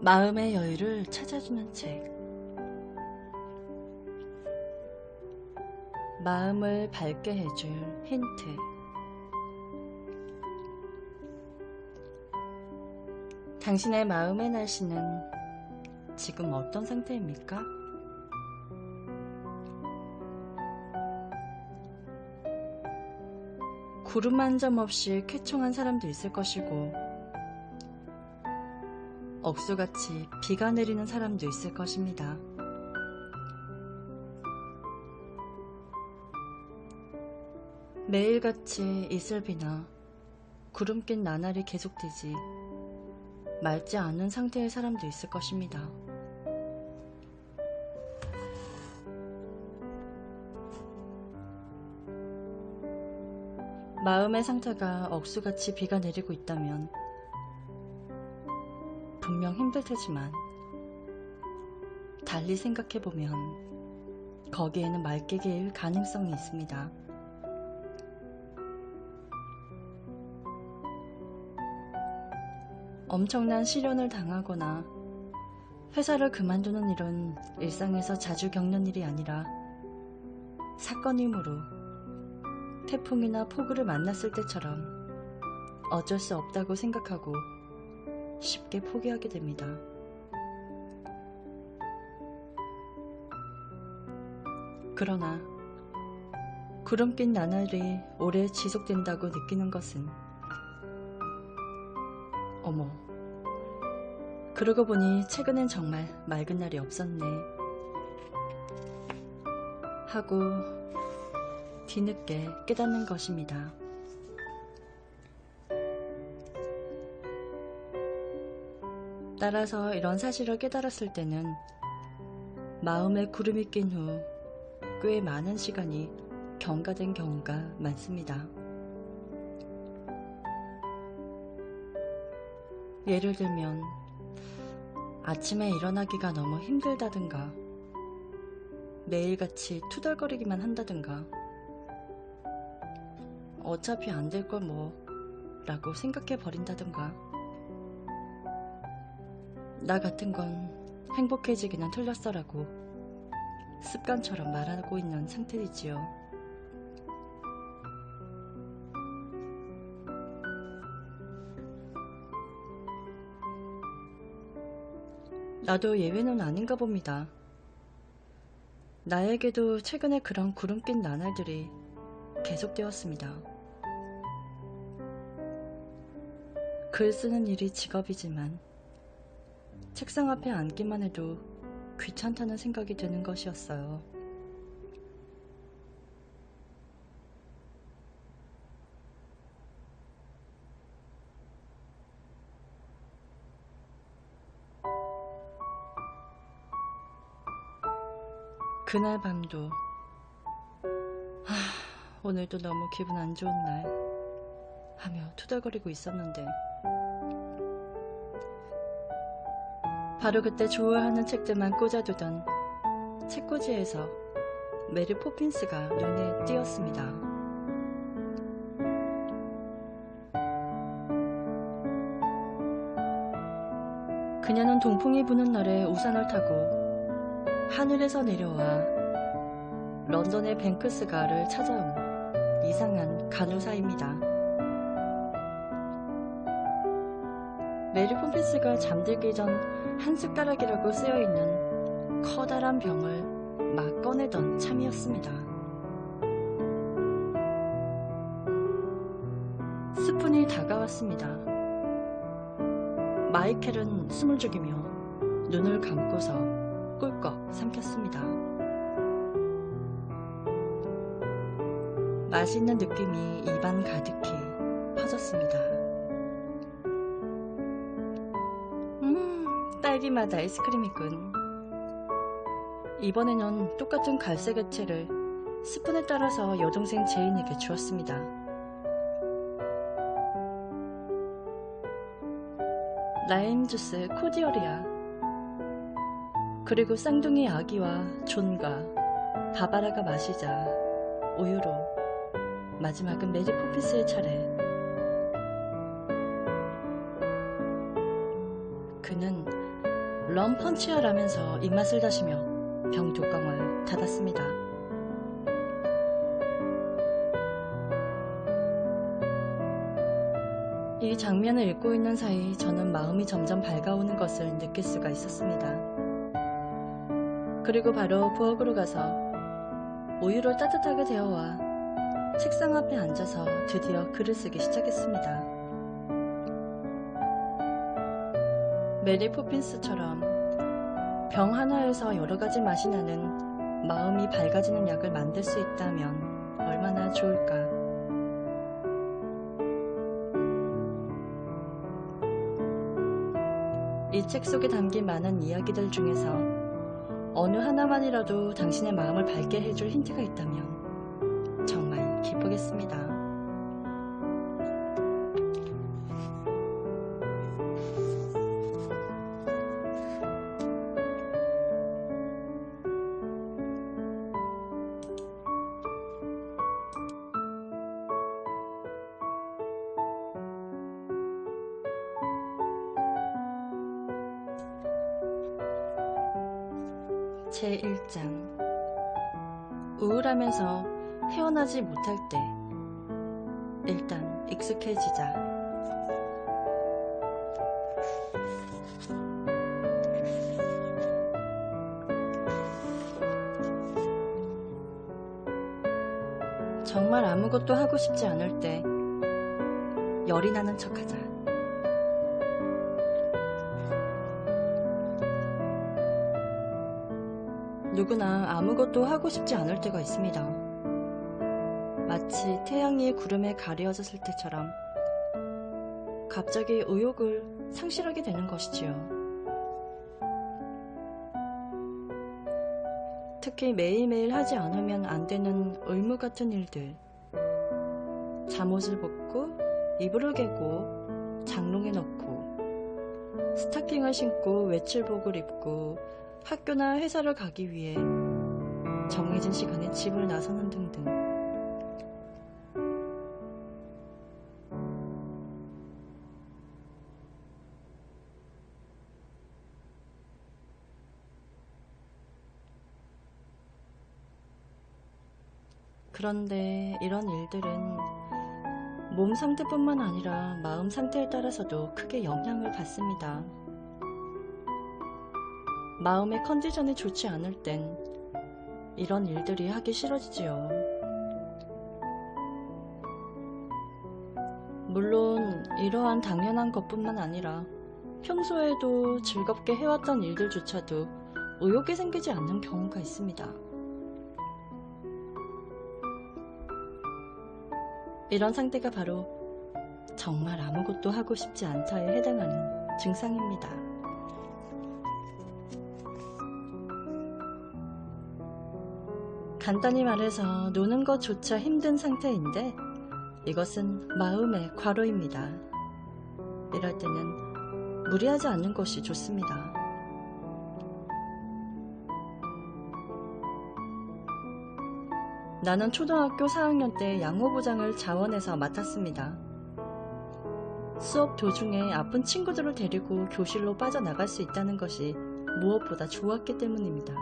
마음의 여유를 찾아주는 책. 마음을 밝게 해줄 힌트. 당신의 마음의 날씨는 지금 어떤 상태입니까? 구름 한 점 없이 쾌청한 사람도 있을 것이고 억수같이 비가 내리는 사람도 있을 것입니다. 매일같이 이슬비나 구름 낀 나날이 계속되지 맑지 않은 상태의 사람도 있을 것입니다. 마음의 상태가 억수같이 비가 내리고 있다면 분명 힘들 테지만 달리 생각해보면 거기에는 맑게 개일 가능성이 있습니다. 엄청난 시련을 당하거나 회사를 그만두는 일은 일상에서 자주 겪는 일이 아니라 사건이므로 태풍이나 폭우를 만났을 때처럼 어쩔 수 없다고 생각하고 쉽게 포기하게 됩니다. 그러나 구름 낀 나날이 오래 지속된다고 느끼는 것은 어머, 그러고 보니 최근엔 정말 맑은 날이 없었네 하고 뒤늦게 깨닫는 것입니다. 따라서 이런 사실을 깨달았을 때는 마음에 구름이 낀 후 꽤 많은 시간이 경과된 경우가 많습니다. 예를 들면 아침에 일어나기가 너무 힘들다든가 매일같이 투덜거리기만 한다든가 어차피 안 될 걸 뭐 라고 생각해 버린다든가 나 같은 건 행복해지기는 틀렸어 라고 습관처럼 말하고 있는 상태이지요. 나도 예외는 아닌가 봅니다. 나에게도 최근에 그런 구름 낀 나날들이 계속되었습니다. 글 쓰는 일이 직업이지만 책상 앞에 앉기만 해도 귀찮다는 생각이 드는 것이었어요. 그날 밤도 오늘도 너무 기분 안 좋은 날 하며 투덜거리고 있었는데 바로 그때 좋아하는 책들만 꽂아두던 책꽂이에서 메리 포핀스가 눈에 띄었습니다. 그녀는 동풍이 부는 날에 우산을 타고 하늘에서 내려와 런던의 뱅크스가를 찾아온 이상한 간호사입니다. 메리 포핀스가 잠들기 전 한 숟가락이라고 쓰여있는 커다란 병을 막 꺼내던 참이었습니다. 스푼이 다가왔습니다. 마이켈은 숨을 죽이며 눈을 감고서 꿀꺽 삼켰습니다. 맛있는 느낌이 입안 가득히 퍼졌습니다. 딸기맛 아이스크림이군. 이번에는 똑같은 갈색 액체를 스푼에 따라서 여동생 제인에게 주었습니다. 라임 주스 코디얼이야. 그리고 쌍둥이 아기와 존과 바바라가 마시자 우유로 마지막은 메리 포핀스의 차례. 그는 럼 펀치야 라면서 입맛을 다시며 병 뚜껑을 닫았습니다. 이 장면을 읽고 있는 사이 저는 마음이 점점 밝아오는 것을 느낄 수가 있었습니다. 그리고 바로 부엌으로 가서 우유를 따뜻하게 데워와 책상 앞에 앉아서 드디어 글을 쓰기 시작했습니다. 메리 포핀스처럼 병 하나에서 여러 가지 맛이 나는 마음이 밝아지는 약을 만들 수 있다면 얼마나 좋을까. 이 책 속에 담긴 많은 이야기들 중에서 어느 하나만이라도 당신의 마음을 밝게 해줄 힌트가 있다면 정말 기쁘겠습니다. 제1장 우울하면서 헤어나지 못할 때 일단 익숙해지자. 정말 아무것도 하고 싶지 않을 때 열이 나는 척하자. 누구나 아무것도 하고 싶지 않을 때가 있습니다. 마치 태양이 구름에 가려졌을 때처럼 갑자기 의욕을 상실하게 되는 것이지요. 특히 매일매일 하지 않으면 안 되는 의무 같은 일들. 잠옷을 벗고 이불을 개고 장롱에 넣고 스타킹을 신고 외출복을 입고 학교나 회사를 가기 위해 정해진 시간에 집을 나서는 등등. 그런데 이런 일들은 몸 상태뿐만 아니라 마음 상태에 따라서도 크게 영향을 받습니다. 마음의 컨디션이 좋지 않을 땐 이런 일들이 하기 싫어지지요. 물론 이러한 당연한 것뿐만 아니라 평소에도 즐겁게 해왔던 일들조차도 의욕이 생기지 않는 경우가 있습니다. 이런 상태가 바로 정말 아무것도 하고 싶지 않다에 해당하는 증상입니다. 간단히 말해서 노는 것조차 힘든 상태인데 이것은 마음의 과로입니다. 이럴 때는 무리하지 않는 것이 좋습니다. 나는 초등학교 4학년 때 양호부장을 자원에서 맡았습니다. 수업 도중에 아픈 친구들을 데리고 교실로 빠져나갈 수 있다는 것이 무엇보다 좋았기 때문입니다.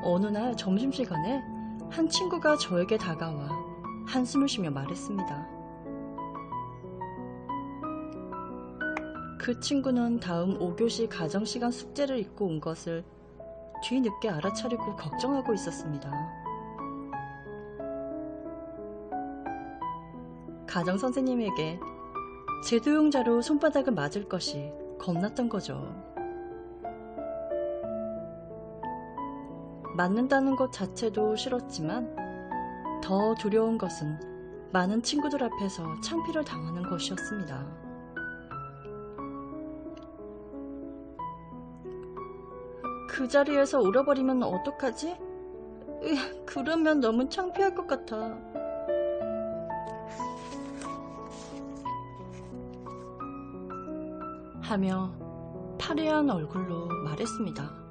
어느 날 점심시간에 한 친구가 저에게 다가와 한숨을 쉬며 말했습니다. 그 친구는 다음 5교시 가정시간 숙제를 잊고 온 것을 뒤늦게 알아차리고 걱정하고 있었습니다. 가정선생님에게 제도용자로 손바닥을 맞을 것이 겁났던 거죠. 맞는다는 것 자체도 싫었지만 더 두려운 것은 많은 친구들 앞에서 창피를 당하는 것이었습니다. 그 자리에서 울어버리면 어떡하지? 그러면 너무 창피할 것 같아. 하며 파래한 얼굴로 말했습니다.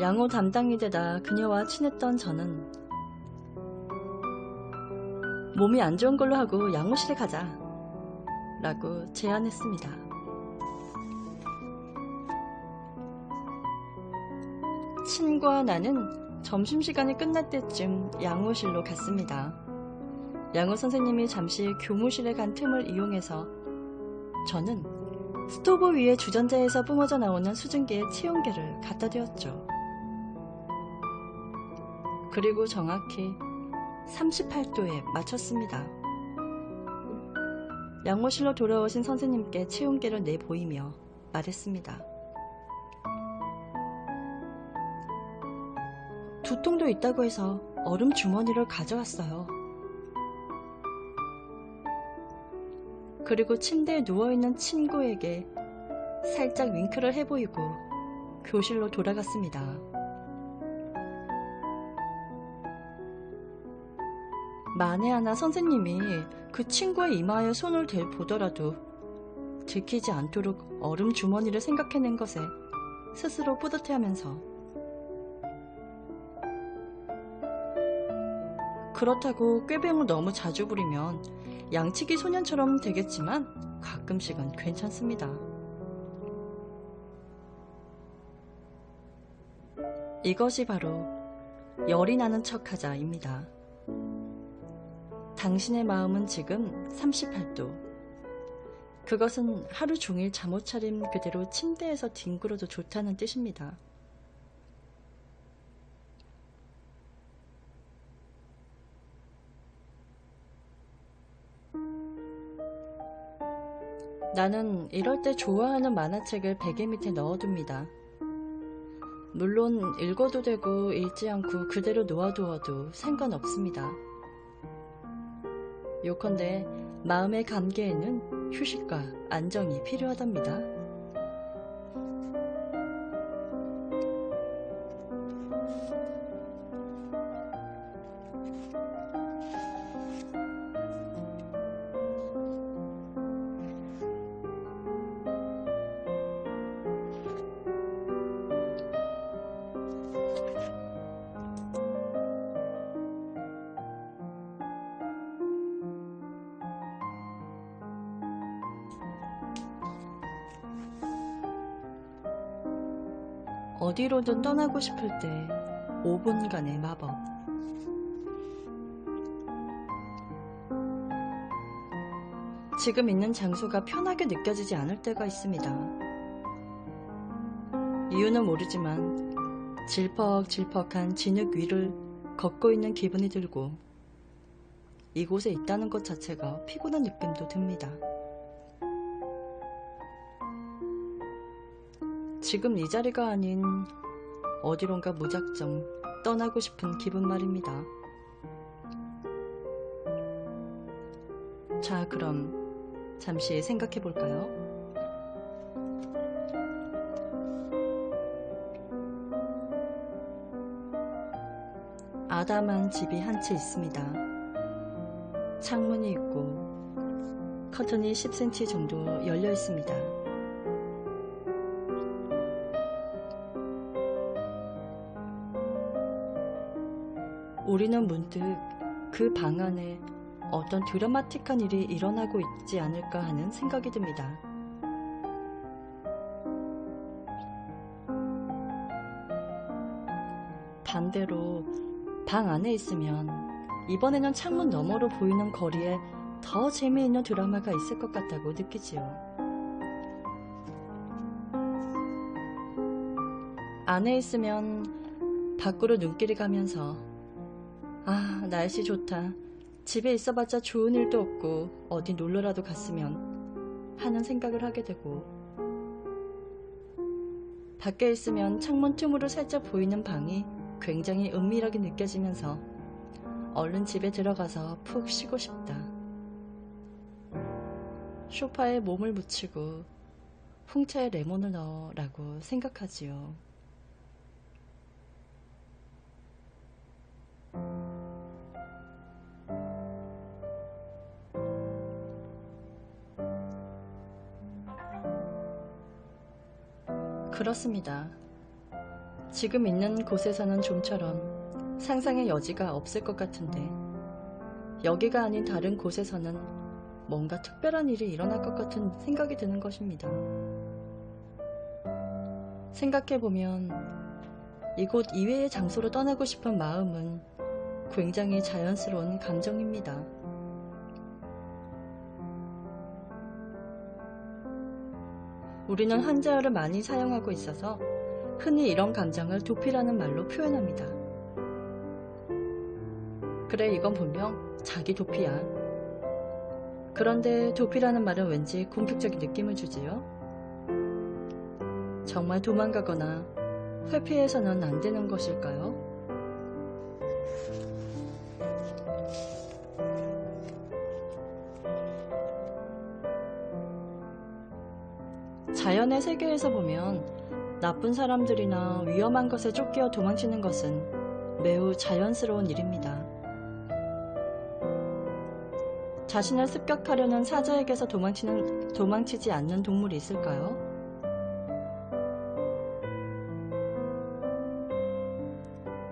양호 담당이 되다 그녀와 친했던 저는 몸이 안 좋은 걸로 하고 양호실에 가자 라고 제안했습니다. 친구와 나는 점심시간이 끝날 때쯤 양호실로 갔습니다. 양호 선생님이 잠시 교무실에 간 틈을 이용해서 저는 스토브 위에 주전자에서 뿜어져 나오는 수증기의 체온계를 갖다 대었죠. 그리고 정확히 38도에 맞췄습니다. 양호실로 돌아오신 선생님께 체온계를 내보이며 말했습니다. 두통도 있다고 해서 얼음 주머니를 가져왔어요. 그리고 침대에 누워있는 친구에게 살짝 윙크를 해보이고 교실로 돌아갔습니다. 만에 하나 선생님이 그 친구의 이마에 손을 대보더라도 들키지 않도록 얼음 주머니를 생각해낸 것에 스스로 뿌듯해하면서 그렇다고 꾀병을 너무 자주 부리면 양치기 소년처럼 되겠지만 가끔씩은 괜찮습니다. 이것이 바로 열이 나는 척하자입니다. 당신의 마음은 지금 38도. 그것은 하루 종일 잠옷차림 그대로 침대에서 뒹굴어도 좋다는 뜻입니다. 나는 이럴 때 좋아하는 만화책을 베개 밑에 넣어둡니다. 물론 읽어도 되고 읽지 않고 그대로 놓아두어도 상관없습니다. 요컨대 마음의 감개에는 휴식과 안정이 필요하답니다. 어디로든 떠나고 싶을 때 5분간의 마법. 지금 있는 장소가 편하게 느껴지지 않을 때가 있습니다. 이유는 모르지만 질퍽질퍽한 진흙 위를 걷고 있는 기분이 들고 이곳에 있다는 것 자체가 피곤한 느낌도 듭니다. 지금 이 자리가 아닌 어디론가 무작정 떠나고 싶은 기분 말입니다. 자, 그럼 잠시 생각해 볼까요? 아담한 집이 한 채 있습니다. 창문이 있고 커튼이 10cm 정도 열려 있습니다. 우리는 문득 그 방 안에 어떤 드라마틱한 일이 일어나고 있지 않을까 하는 생각이 듭니다. 반대로 방 안에 있으면 이번에는 창문 너머로 보이는 거리에 더 재미있는 드라마가 있을 것 같다고 느끼지요. 안에 있으면 밖으로 눈길이 가면서 아, 날씨 좋다. 집에 있어봤자 좋은 일도 없고 어디 놀러라도 갔으면 하는 생각을 하게 되고, 밖에 있으면 창문 틈으로 살짝 보이는 방이 굉장히 은밀하게 느껴지면서 얼른 집에 들어가서 푹 쉬고 싶다. 소파에 몸을 묻히고 홍차에 레몬을 넣어 라고 생각하지요. 그렇습니다. 지금 있는 곳에서는 좀처럼 상상의 여지가 없을 것 같은데, 여기가 아닌 다른 곳에서는 뭔가 특별한 일이 일어날 것 같은 생각이 드는 것입니다. 생각해보면 이곳 이외의 장소로 떠나고 싶은 마음은 굉장히 자연스러운 감정입니다. 우리는 한자어를 많이 사용하고 있어서 흔히 이런 감정을 도피라는 말로 표현합니다. 그래, 이건 분명 자기 도피야. 그런데 도피라는 말은 왠지 공격적인 느낌을 주지요. 정말 도망가거나 회피해서는 안 되는 것일까요? 자연의 세계에서 보면 나쁜 사람들이나 위험한 것에 쫓겨 도망치는 것은 매우 자연스러운 일입니다. 자신을 습격하려는 사자에게서 도망치지 않는 동물이 있을까요?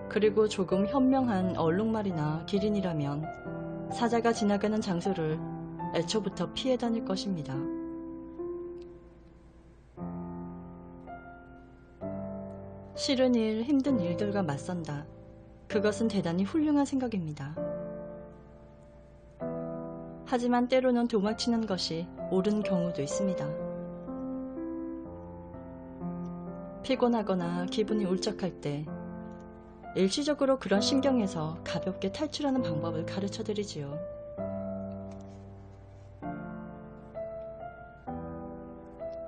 그리고 조금 현명한 얼룩말이나 기린이라면 사자가 지나가는 장소를 애초부터 피해 다닐 것입니다. 싫은 일, 힘든 일들과 맞선다. 그것은 대단히 훌륭한 생각입니다. 하지만 때로는 도망치는 것이 옳은 경우도 있습니다. 피곤하거나 기분이 울적할 때 일시적으로 그런 신경에서 가볍게 탈출하는 방법을 가르쳐 드리지요.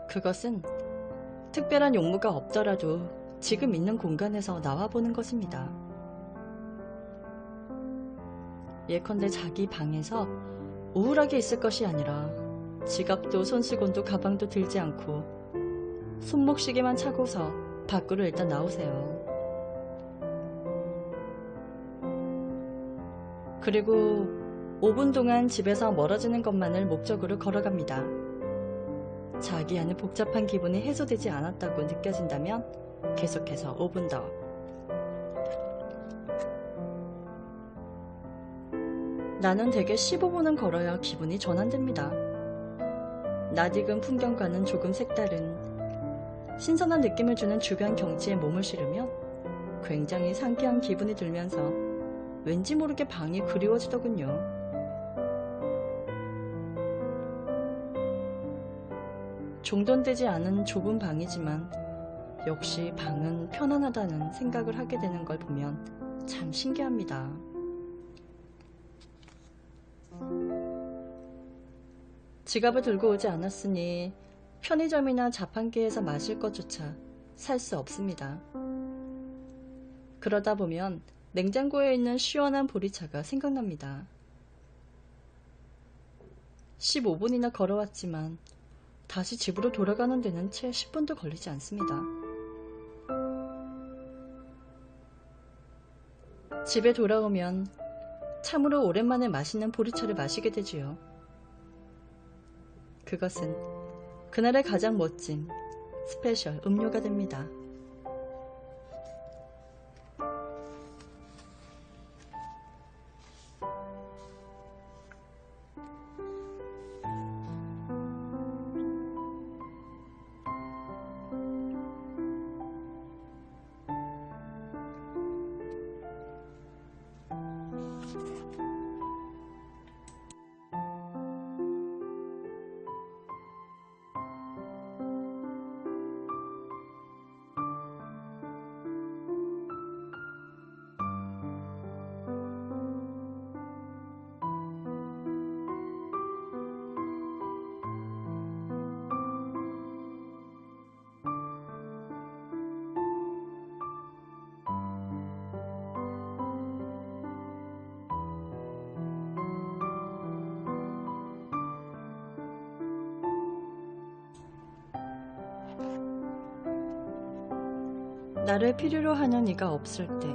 그것은 특별한 용무가 없더라도 지금 있는 공간에서 나와보는 것입니다. 예컨대 자기 방에서 우울하게 있을 것이 아니라 지갑도 손수건도 가방도 들지 않고 손목시계만 차고서 밖으로 일단 나오세요. 그리고 5분 동안 집에서 멀어지는 것만을 목적으로 걸어갑니다. 자기 안에 복잡한 기분이 해소되지 않았다고 느껴진다면 계속해서 5분 더. 나는 대개 15분은 걸어야 기분이 전환됩니다. 낯익은 풍경과는 조금 색다른 신선한 느낌을 주는 주변 경치에 몸을 실으면 굉장히 상쾌한 기분이 들면서 왠지 모르게 방이 그리워지더군요. 종돈되지 않은 좁은 방이지만 역시 방은 편안하다는 생각을 하게 되는 걸 보면 참 신기합니다. 지갑을 들고 오지 않았으니 편의점이나 자판기에서 마실 것조차 살 수 없습니다. 그러다 보면 냉장고에 있는 시원한 보리차가 생각납니다. 15분이나 걸어왔지만 다시 집으로 돌아가는 데는 채 10분도 걸리지 않습니다. 집에 돌아오면 참으로 오랜만에 맛있는 보리차를 마시게 되지요. 그것은 그날의 가장 멋진 스페셜 음료가 됩니다. 나를 필요로 하는 이가 없을 때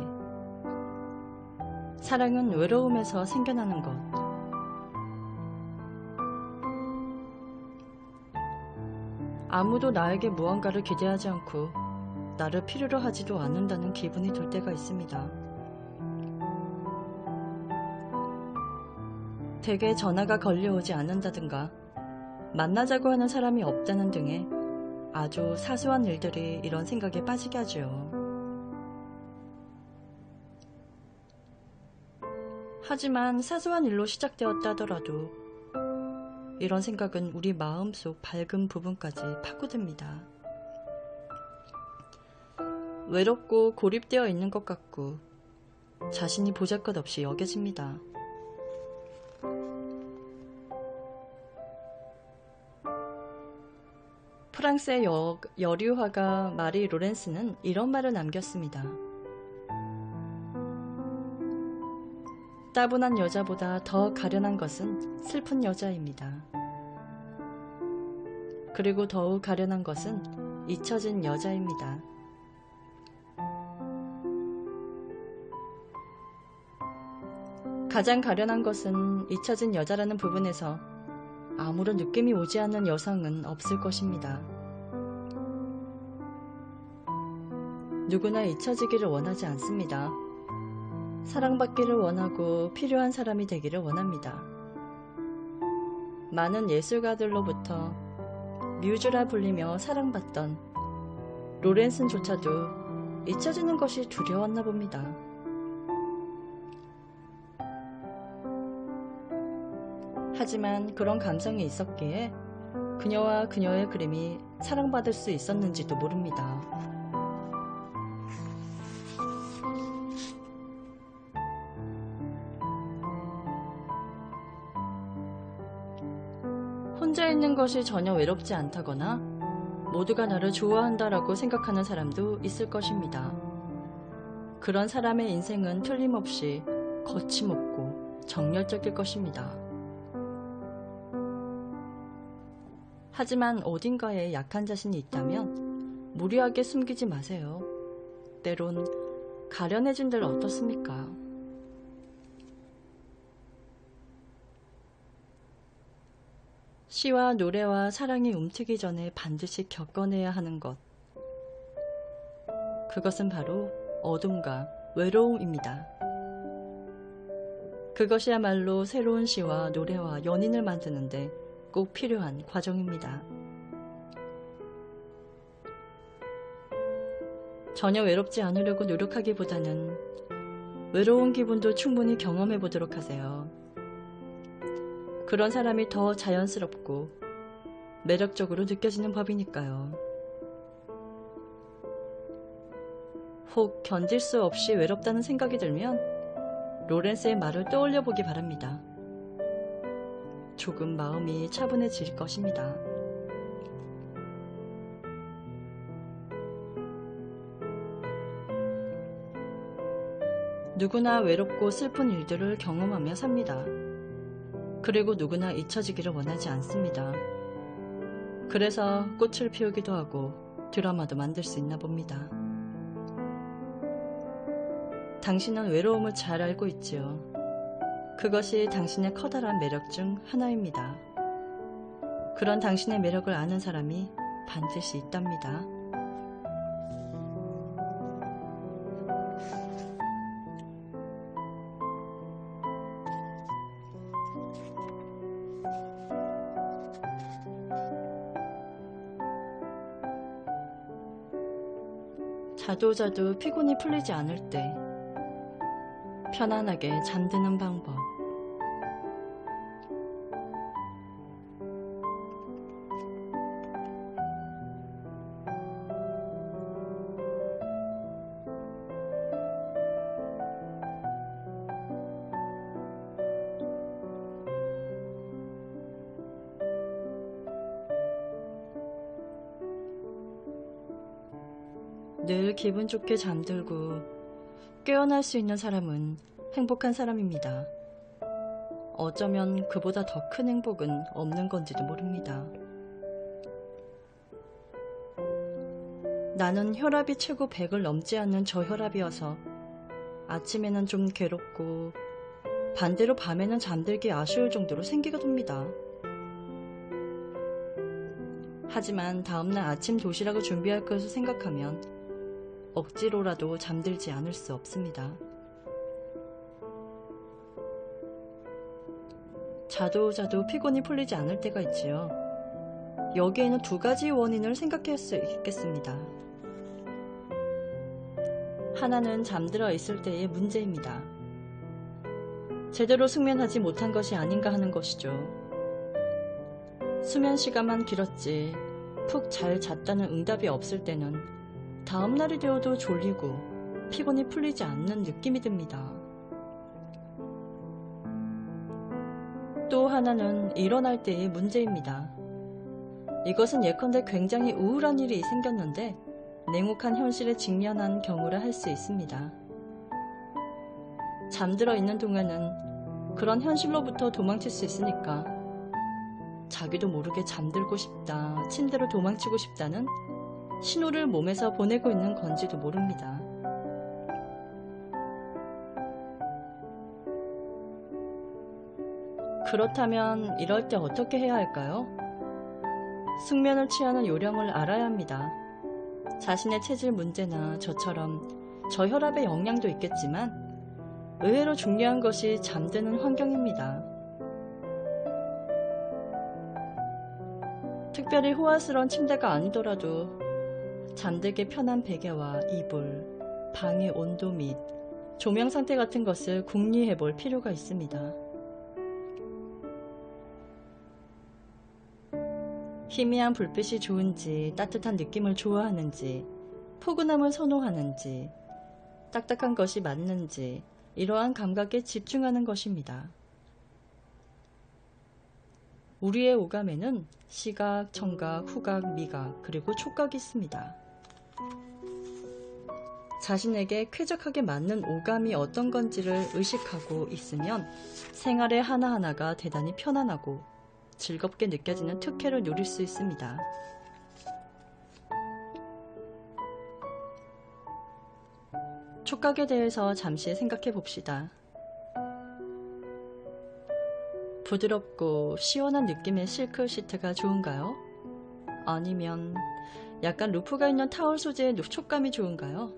사랑은 외로움에서 생겨나는 것. 아무도 나에게 무언가를 기대하지 않고 나를 필요로 하지도 않는다는 기분이 들 때가 있습니다. 대개 전화가 걸려오지 않는다든가 만나자고 하는 사람이 없다는 등의 아주 사소한 일들이 이런 생각에 빠지게 하죠. 하지만 사소한 일로 시작되었다 하더라도 이런 생각은 우리 마음속 밝은 부분까지 파고듭니다. 외롭고 고립되어 있는 것 같고 자신이 보잘것없이 여겨집니다. 프랑스의 여류화가 마리 로렌스는 이런 말을 남겼습니다. 따분한 여자보다 더 가련한 것은 슬픈 여자입니다. 그리고 더욱 가련한 것은 잊혀진 여자입니다. 가장 가련한 것은 잊혀진 여자라는 부분에서 아무런 느낌이 오지 않는 여성은 없을 것입니다. 누구나 잊혀지기를 원하지 않습니다. 사랑받기를 원하고 필요한 사람이 되기를 원합니다. 많은 예술가들로부터 뮤즈라 불리며 사랑받던 로렌슨조차도 잊혀지는 것이 두려웠나 봅니다. 하지만 그런 감성이 있었기에 그녀와 그녀의 그림이 사랑받을 수 있었는지도 모릅니다. 혼자 있는 것이 전혀 외롭지 않다거나 모두가 나를 좋아한다라고 생각하는 사람도 있을 것입니다. 그런 사람의 인생은 틀림없이 거침없고 정열적일 것입니다. 하지만 어딘가에 약한 자신이 있다면 무리하게 숨기지 마세요. 때론 가련해진들 어떻습니까? 시와 노래와 사랑이 움트기 전에 반드시 겪어내야 하는 것. 그것은 바로 어둠과 외로움입니다. 그것이야말로 새로운 시와 노래와 연인을 만드는데 꼭 필요한 과정입니다. 전혀 외롭지 않으려고 노력하기보다는 외로운 기분도 충분히 경험해 보도록 하세요. 그런 사람이 더 자연스럽고 매력적으로 느껴지는 법이니까요. 혹 견딜 수 없이 외롭다는 생각이 들면 로렌스의 말을 떠올려 보기 바랍니다. 조금 마음이 차분해질 것입니다. 누구나 외롭고 슬픈 일들을 경험하며 삽니다. 그리고 누구나 잊혀지기를 원하지 않습니다. 그래서 꽃을 피우기도 하고 드라마도 만들 수 있나 봅니다. 당신은 외로움을 잘 알고 있지요. 그것이 당신의 커다란 매력 중 하나입니다. 그런 당신의 매력을 아는 사람이 반드시 있답니다. 자도 피곤이 풀리지 않을 때 편안하게 잠드는 방법. 늘 기분 좋게 잠들고 깨어날 수 있는 사람은 행복한 사람입니다. 어쩌면 그보다 더 큰 행복은 없는 건지도 모릅니다. 나는 혈압이 최고 100을 넘지 않는 저혈압이어서 아침에는 좀 괴롭고 반대로 밤에는 잠들기 아쉬울 정도로 생기가 돕니다. 하지만 다음날 아침 도시락을 준비할 것을 생각하면 억지로라도 잠들지 않을 수 없습니다. 자도 피곤이 풀리지 않을 때가 있지요. 여기에는 두 가지 원인을 생각할 수 있겠습니다. 하나는 잠들어 있을 때의 문제입니다. 제대로 숙면하지 못한 것이 아닌가 하는 것이죠. 수면 시간만 길었지 푹 잘 잤다는 응답이 없을 때는 다음날이 되어도 졸리고 피곤이 풀리지 않는 느낌이 듭니다. 또 하나는 일어날 때의 문제입니다. 이것은 예컨대 굉장히 우울한 일이 생겼는데 냉혹한 현실에 직면한 경우라 할 수 있습니다. 잠들어 있는 동안은 그런 현실로부터 도망칠 수 있으니까 자기도 모르게 잠들고 싶다, 침대로 도망치고 싶다는 신호를 몸에서 보내고 있는 건지도 모릅니다. 그렇다면 이럴 때 어떻게 해야 할까요? 숙면을 취하는 요령을 알아야 합니다. 자신의 체질 문제나 저처럼 저혈압의 영향도 있겠지만 의외로 중요한 것이 잠드는 환경입니다. 특별히 호화스러운 침대가 아니더라도 잠들기 편한 베개와 이불, 방의 온도 및 조명 상태 같은 것을 궁리해 볼 필요가 있습니다. 희미한 불빛이 좋은지, 따뜻한 느낌을 좋아하는지, 포근함을 선호하는지, 딱딱한 것이 맞는지 이러한 감각에 집중하는 것입니다. 우리의 오감에는 시각, 청각, 후각, 미각, 그리고 촉각이 있습니다. 자신에게 쾌적하게 맞는 오감이 어떤 건지를 의식하고 있으면 생활의 하나하나가 대단히 편안하고 즐겁게 느껴지는 특혜를 누릴 수 있습니다. 촉각에 대해서 잠시 생각해 봅시다. 부드럽고 시원한 느낌의 실크 시트가 좋은가요? 아니면 약간 루프가 있는 타월 소재의 촉감이 좋은가요?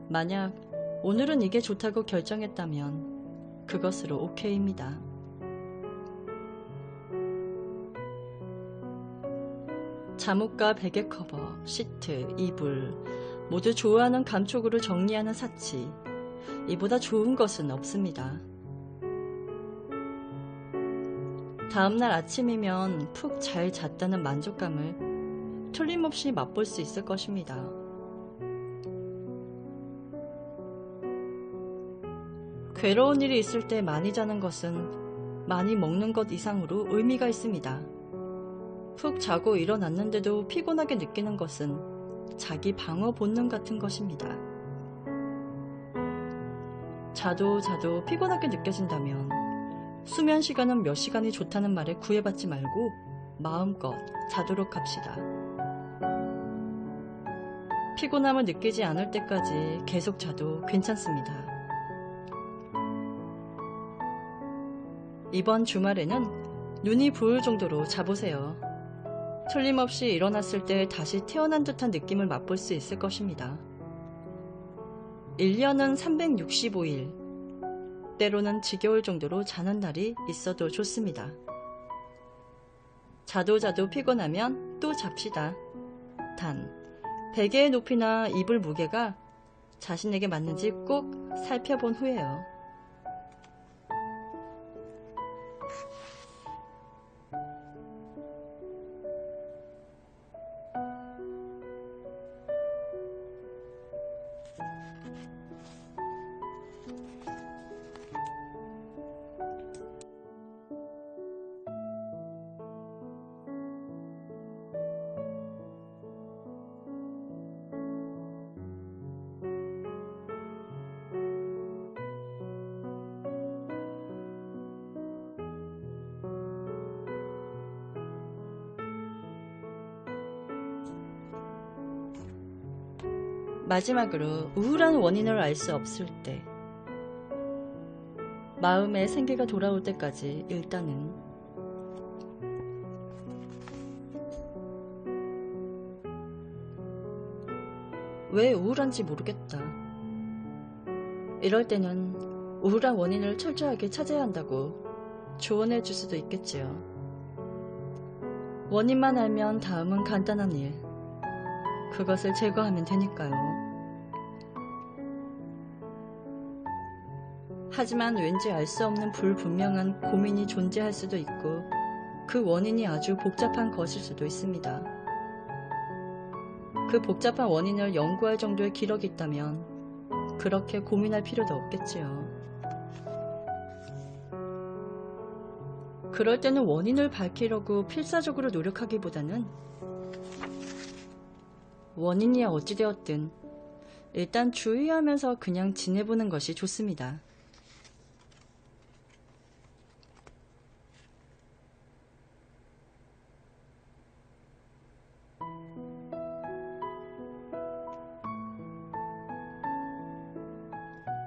만약 오늘은 이게 좋다고 결정했다면 그것으로 오케이입니다. 잠옷과 베개 커버, 시트, 이불 모두 좋아하는 감촉으로 정리하는 사치, 이보다 좋은 것은 없습니다. 다음날 아침이면 푹 잘 잤다는 만족감을 틀림없이 맛볼 수 있을 것입니다. 괴로운 일이 있을 때 많이 자는 것은 많이 먹는 것 이상으로 의미가 있습니다. 푹 자고 일어났는데도 피곤하게 느끼는 것은 자기 방어 본능 같은 것입니다. 자도 피곤하게 느껴진다면 수면 시간은 몇 시간이 좋다는 말에 구애받지 말고 마음껏 자도록 합시다. 피곤함을 느끼지 않을 때까지 계속 자도 괜찮습니다. 이번 주말에는 눈이 부을 정도로 자보세요. 틀림없이 일어났을 때 다시 태어난 듯한 느낌을 맛볼 수 있을 것입니다. 1년은 365일, 때로는 지겨울 정도로 자는 날이 있어도 좋습니다. 자도 피곤하면 또 잡시다. 단, 베개의 높이나 이불 무게가 자신에게 맞는지 꼭 살펴본 후에요. 마지막으로 우울한 원인을 알 수 없을 때, 마음에 생기가 돌아올 때까지 일단은 왜 우울한지 모르겠다. 이럴 때는 우울한 원인을 철저하게 찾아야 한다고 조언해 줄 수도 있겠지요. 원인만 알면 다음은 간단한 일. 그것을 제거하면 되니까요. 하지만 왠지 알 수 없는 불분명한 고민이 존재할 수도 있고 그 원인이 아주 복잡한 것일 수도 있습니다. 그 복잡한 원인을 연구할 정도의 기력이 있다면 그렇게 고민할 필요도 없겠지요. 그럴 때는 원인을 밝히려고 필사적으로 노력하기보다는 원인이야 어찌되었든 일단 주의하면서 그냥 지내보는 것이 좋습니다.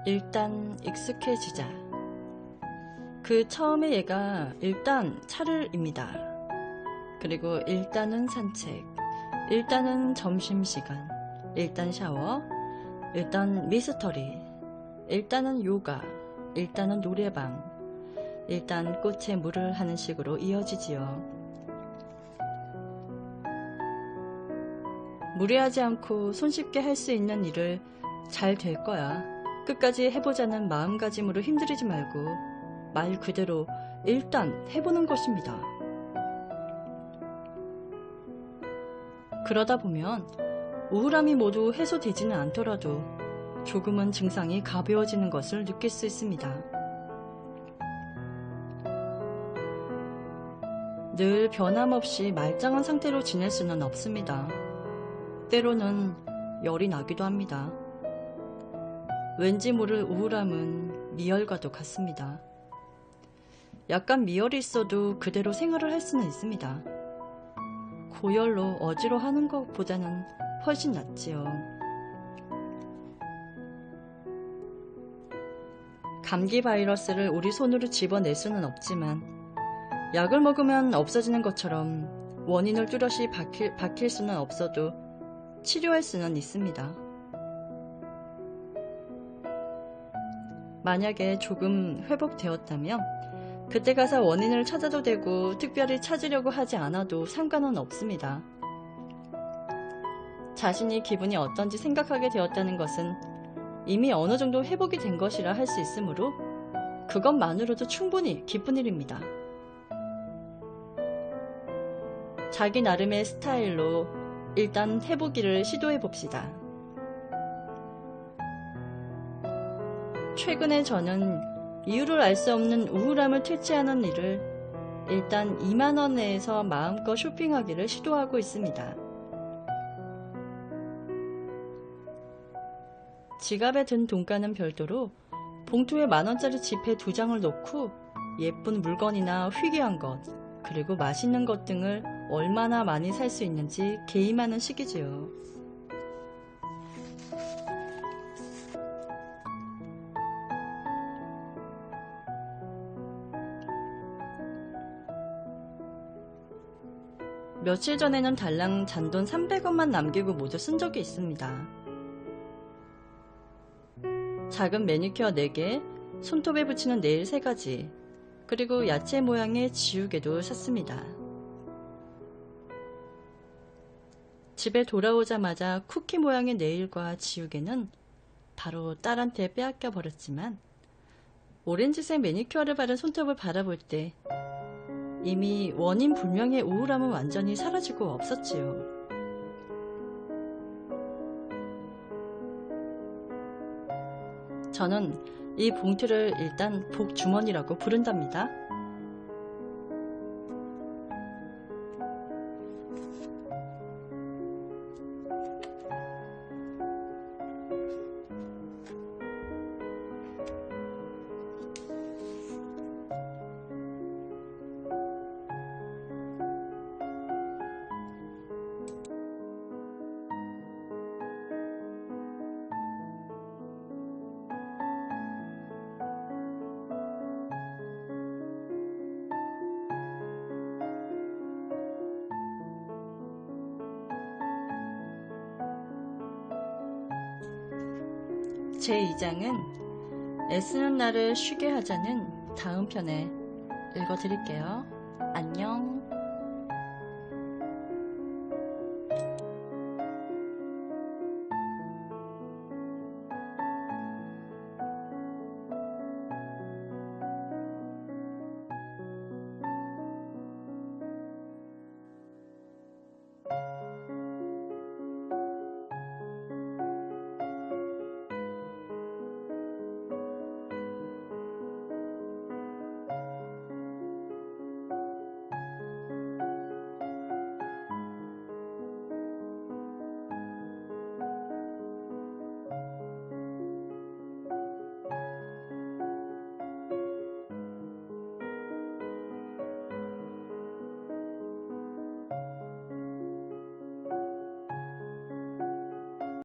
일단 익숙해지자. 그 처음에 얘가 일단 차를입니다. 그리고 일단은 산책, 일단은 점심시간, 일단 샤워, 일단 미스터리, 일단은 요가, 일단은 노래방, 일단 꽃에 물을 하는 식으로 이어지지요. 무리하지 않고 손쉽게 할 수 있는 일을 잘 될 거야. 끝까지 해보자는 마음가짐으로 힘들이지 말고 말 그대로 일단 해보는 것입니다. 그러다 보면 우울함이 모두 해소되지는 않더라도 조금은 증상이 가벼워지는 것을 느낄 수 있습니다. 늘 변함없이 말짱한 상태로 지낼 수는 없습니다. 때로는 열이 나기도 합니다. 왠지 모를 우울함은 미열과도 같습니다. 약간 미열이 있어도 그대로 생활을 할 수는 있습니다. 고열로 어지러 하는 것보다는 훨씬 낫지요. 감기 바이러스를 우리 손으로 집어낼 수는 없지만 약을 먹으면 없어지는 것처럼 원인을 뚜렷이 밝힐 수는 없어도 치료할 수는 있습니다. 만약에 조금 회복되었다면 그때 가서 원인을 찾아도 되고 특별히 찾으려고 하지 않아도 상관은 없습니다. 자신이 기분이 어떤지 생각하게 되었다는 것은 이미 어느 정도 회복이 된 것이라 할 수 있으므로 그것만으로도 충분히 기쁜 일입니다. 자기 나름의 스타일로 일단 해보기를 시도해 봅시다. 최근에 저는 이유를 알 수 없는 우울함을 퇴치하는 일을 일단 2만원 내에서 마음껏 쇼핑하기를 시도하고 있습니다. 지갑에 든 돈가는 별도로 봉투에 만원짜리 지폐 2장을 넣고 예쁜 물건이나 희귀한 것, 그리고 맛있는 것 등을 얼마나 많이 살 수 있는지 개임하는 시기지요. 며칠 전에는 달랑 잔돈 300원만 남기고 모두 쓴 적이 있습니다. 작은 매니큐어 4개, 손톱에 붙이는 네일 3가지, 그리고 야채 모양의 지우개도 샀습니다. 집에 돌아오자마자 쿠키 모양의 네일과 지우개는 바로 딸한테 빼앗겨 버렸지만 오렌지색 매니큐어를 바른 손톱을 바라볼 때 이미 원인 불명의 우울함은 완전히 사라지고 없었지요. 저는 이 봉투를 일단 복주머니라고 부른답니다. 제2장은 애쓰는 나를 쉬게 하자는 다음 편에 읽어드릴게요. 안녕.